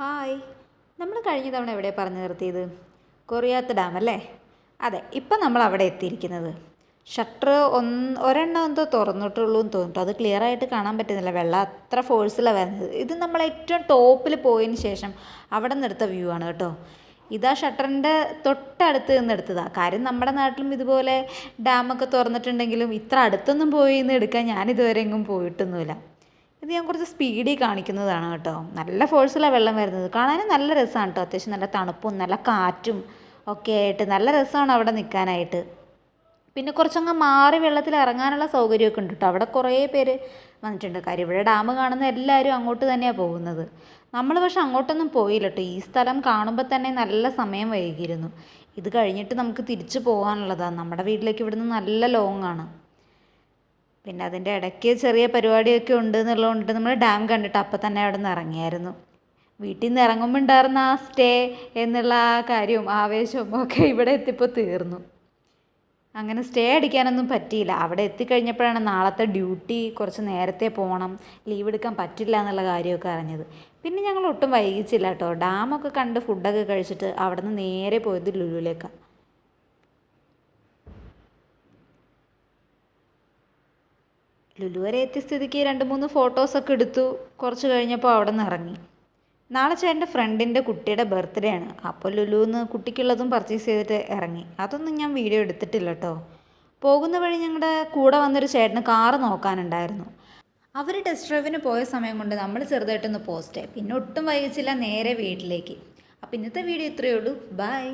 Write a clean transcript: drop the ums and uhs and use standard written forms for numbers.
Hi. നമ്മൾ കഴിഞ്ഞ തവണ എവിടെയാണ് പറഞ്ഞു നിർത്തിയത്? കൊറിയാത്ത് ഡാം അല്ലേ? അതെ, ഇപ്പം നമ്മൾ അവിടെ എത്തിയിരിക്കുന്നത്. ഷട്ടർ ഒരെണ്ണം എന്തോ തുറന്നിട്ടുള്ളൂ എന്ന് തോന്നിട്ടു. അത് ക്ലിയർ ആയിട്ട് കാണാൻ പറ്റുന്നില്ല, വെള്ളം അത്ര ഫോഴ്സിലാണ് വരുന്നത്. ഇത് നമ്മൾ ഏറ്റവും ടോപ്പിൽ പോയതിന് ശേഷം അവിടെ നിന്ന് എടുത്ത വ്യൂ ആണ് കേട്ടോ. ഇതാ ഷട്ടറിൻ്റെ തൊട്ടടുത്ത് നിന്ന് എടുത്തതാണ്. കാര്യം നമ്മുടെ നാട്ടിലും ഇതുപോലെ ഡാമൊക്കെ തുറന്നിട്ടുണ്ടെങ്കിലും ഇത്ര അടുത്തൊന്നും പോയി നിന്ന് എടുക്കാൻ ഞാനിതുവരെ എങ്ങും പോയിട്ടൊന്നുമില്ല. ഇത് ഞാൻ കുറച്ച് സ്പീഡിൽ കാണിക്കുന്നതാണ് കേട്ടോ. നല്ല ഫോഴ്സിലാണ് വെള്ളം വരുന്നത്. കാണാനും നല്ല രസമാണ് കേട്ടോ. അത്യാവശ്യം നല്ല തണുപ്പും നല്ല കാറ്റും ഒക്കെ ആയിട്ട് നല്ല രസമാണ് അവിടെ നിൽക്കാനായിട്ട്. പിന്നെ കുറച്ചങ്ങ് മാറി വെള്ളത്തിൽ ഇറങ്ങാനുള്ള സൗകര്യമൊക്കെ ഉണ്ട് കേട്ടോ. അവിടെ കുറേ പേര് വന്നിട്ടുണ്ട്. കാര്യം ഇവിടെ ഡാം കാണുന്ന എല്ലാവരും അങ്ങോട്ട് തന്നെയാണ് പോകുന്നത്. നമ്മൾ പക്ഷെ അങ്ങോട്ടൊന്നും പോയില്ല കേട്ടോ. ഈ സ്ഥലം കാണുമ്പോൾ തന്നെ നല്ല സമയം വൈകിയിരുന്നു. ഇത് കഴിഞ്ഞിട്ട് നമുക്ക് തിരിച്ചു പോകാനുള്ളതാണ്. നമ്മുടെ വീട്ടിലേക്ക് ഇവിടുന്ന് നല്ല ലോങ് ആണ്. പിന്നെ അതിൻ്റെ ഇടയ്ക്ക് ചെറിയ പരിപാടിയൊക്കെ ഉണ്ട് എന്നുള്ളതുകൊണ്ട് നമ്മൾ ഡാം കണ്ടിട്ട് അപ്പം തന്നെ അവിടെ നിന്ന് ഇറങ്ങിയായിരുന്നു. വീട്ടിൽ നിന്ന് ഇറങ്ങുമ്പോൾ ഉണ്ടായിരുന്ന ആ സ്റ്റേ എന്നുള്ള ആ കാര്യവും ആവേശവും ഒക്കെ ഇവിടെ എത്തിയപ്പോൾ തീർന്നു. അങ്ങനെ സ്റ്റേ അടിക്കാനൊന്നും പറ്റിയില്ല. അവിടെ എത്തിക്കഴിഞ്ഞപ്പോഴാണ് നാളത്തെ ഡ്യൂട്ടി കുറച്ച് നേരത്തെ പോകണം, ലീവ് എടുക്കാൻ പറ്റില്ല എന്നുള്ള കാര്യമൊക്കെ അറിഞ്ഞത്. പിന്നെ ഞങ്ങൾ ഒട്ടും വൈകിച്ചില്ല കേട്ടോ. ഡാമൊക്കെ കണ്ട് ഫുഡൊക്കെ കഴിച്ചിട്ട് അവിടെ നിന്ന് നേരെ പോയത് ലുലുവിലേക്കാണ്. ലുലു വരെ എത്തിയ സ്ഥിതിക്ക് 2-3 ഫോട്ടോസൊക്കെ എടുത്തു. കുറച്ച് കഴിഞ്ഞപ്പോൾ അവിടെ നിന്ന് ഇറങ്ങി. നാളെ ചേട്ടൻ്റെ ഫ്രണ്ടിൻ്റെ കുട്ടിയുടെ ബർത്ത്ഡേ ആണ്. അപ്പോൾ ലുലുന്ന് കുട്ടിക്കുള്ളതും പർച്ചേസ് ചെയ്തിട്ട് ഇറങ്ങി. അതൊന്നും ഞാൻ വീഡിയോ എടുത്തിട്ടില്ല കേട്ടോ. പോകുന്ന വഴി ഞങ്ങളുടെ കൂടെ വന്നൊരു ചേട്ടന് കാറ് നോക്കാനുണ്ടായിരുന്നു. അവർ ടെസ്റ്റ് ഡ്രൈവിന് പോയ സമയം കൊണ്ട് നമ്മൾ ചെറുതായിട്ടൊന്ന് പോസ്റ്റ് ആയി. പിന്നെ ഒട്ടും വൈകിച്ചില്ല, നേരെ വീട്ടിലേക്ക്. അപ്പോൾ ഇന്നത്തെ വീഡിയോ ഇത്രയേ ഉള്ളൂ. ബൈ.